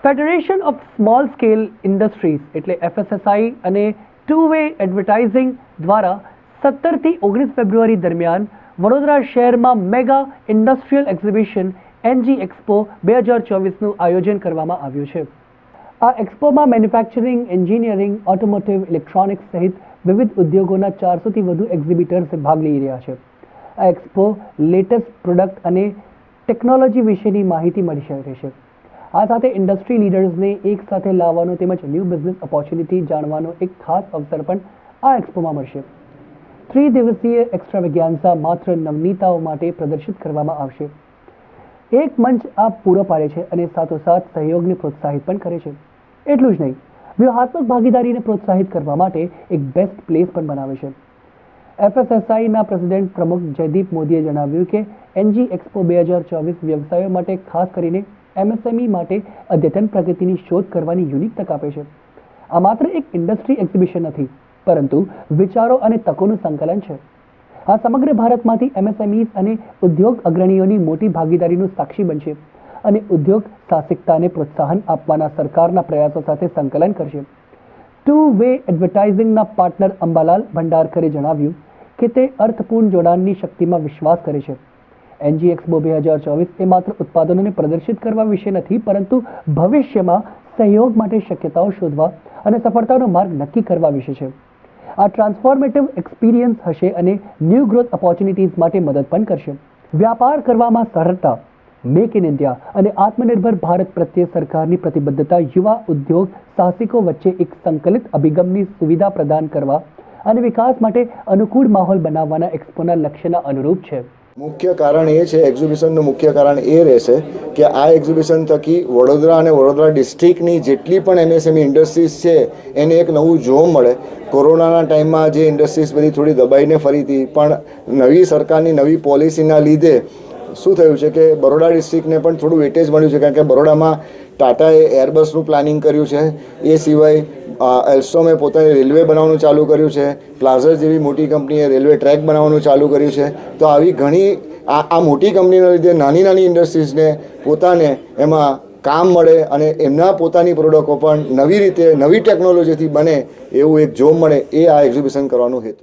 Federation of small scale industries એટલે FSSI અને two way advertising દ્વારા 17થી 19 ફેબ્રુઆરી દરમિયાન વડોદરા શહેરમાં mega industrial exhibition NG expo 2024નું આયોજન કરવામાં આવ્યું છે. આ એક્સપોમાં મેન્યુફેક્ચરિંગ, એન્જિનિયરિંગ, ઓટોમોટિવ, ઇલેક્ટ્રોનિક્સ સહિત વિવિધ ઉદ્યોગોના 400થી વધુ એક્ઝિબિટર્સ ભાગ લઈ રહ્યા છે. આ એક્સપો લેટેસ્ટ પ્રોડક્ટ અને ટેકનોલોજી વિશેની માહિતી મળી શકે છે. આ સાથે ઇન્ડસ્ટ્રી લીડર્સને એક સાથે લાવવાનો તેમજ ન્યૂ બિઝનેસ ઓપોર્ચ્યુનિટી જાણવાનો એક ખાસ અવસર પણ આ એક્સપોમાં મળશે. 3 દિવસીય એક્સ્ટ્રાવેગેન્ઝા માત્ર નવનીતાઓ માટે પ્રદર્શિત કરવામાં આવશે. એક મંચ આ પૂરો પાડે છે અને સાથોસાથ સહયોગને પ્રોત્સાહિત પણ કરે છે. એટલું જ નહીં, વ્યૂહાત્મક ભાગીદારીને પ્રોત્સાહિત કરવા માટે એક બેસ્ટ પ્લેસ પણ બનાવે છે. FSSIના પ્રેસિડેન્ટ પ્રમુખ જયદીપ મોદીએ જણાવ્યું કે NG એક્સપો 2024 વ્યવસાયો માટે ખાસ કરીને MSME માટે અદ્યતન પ્રગતિની શોધ કરવાની યુનિક તક આપે છે. આ માત્ર એક ઇન્ડસ્ટ્રી એક્ઝિબિશન નથી, પરંતુ વિચારો અને તકોનું સંકલન છે. આ સમગ્ર ભારતમાંથી MSMEs અને ઉદ્યોગ અગ્રણીઓની મોટી ભાગીદારીનું સાક્ષી બનશે અને ઉદ્યોગ સાહસિકતાને પ્રોત્સાહન આપવાના સરકારના પ્રયાસો સાથે સંકલન કરશે. ટુ વે એડવર્ટાઇઝિંગના પાર્ટનર અંબાલાલ ભંડારકરે જણાવ્યું કે તે અર્થપૂર્ણ જોડાણની શક્તિમાં વિશ્વાસ કરે છે. NG એક્સપો 2024 એ માત્ર ઉત્પાદનોને પ્રદર્શિત કરવા વિશે નથી, પરંતુ ભવિષ્યમાં સહયોગ માટે શક્યતાઓ શોધવા અને સફળતાનો માર્ગ નક્કી કરવા વિશે છે. આ ટ્રાન્સફોર્મેટિવ એક્સપિરિયન્સ હશે અને ન્યૂ ગ્રોથ ઓપોર્ચ્યુનિટીઝ માટે મદદ પણ કરશે. વ્યાપાર કરવામાં સરળતા, મેક ઇન ઇન્ડિયા અને આત્મનિર્ભર ભારત પ્રત્યે સરકારની પ્રતિબદ્ધતા યુવા ઉદ્યોગ સાહસિકો વચ્ચે એક સંકલિત અભિગમની સુવિધા પ્રદાન કરવા અને વિકાસ માટે અનુકૂળ માહોલ બનાવવાના એક્સપોના લક્ષ્યના અનુરૂપ છે. મુખ્ય કારણ એ છે, એક્ઝિબિશનનું મુખ્ય કારણ એ રહેશે કે આ એક્ઝિબિશન થકી વડોદરા અને વડોદરા ડિસ્ટ્રિક્ટની જેટલી પણ MSME ઇન્ડસ્ટ્રીઝ છે એને એક નવું જોમ મળે. કોરોનાના ટાઈમમાં જે ઇન્ડસ્ટ્રીઝ બધી થોડી દબાઈને ફરી હતી, પણ નવી સરકારની નવી પોલિસીના લીધે શું થયું છે કે બરોડા ડિસ્ટ્રિક્ટને પણ થોડું વેટેજ મળ્યું છે, કારણ કે બરોડામાં ટાટાએ એરબસનું પ્લાનિંગ કર્યું છે. એ સિવાય એલ્સ્ટોમે પોતાની રેલવે બનાવવાનું ચાલુ કર્યું છે. પ્લાઝર જેવી મોટી કંપનીએ રેલવે ટ્રેક બનાવવાનું ચાલુ કર્યું છે. તો આવી ઘણી આ મોટી કંપનીના લીધે નાની નાની ઇન્ડસ્ટ્રીઝને પોતાને એમાં કામ મળે અને એમના પોતાની પ્રોડક્ટો પણ નવી રીતે નવી ટેકનોલોજીથી બને એવું એક જોમ મળે, એ આ એક્ઝિબિશન કરવાનું હેતુ.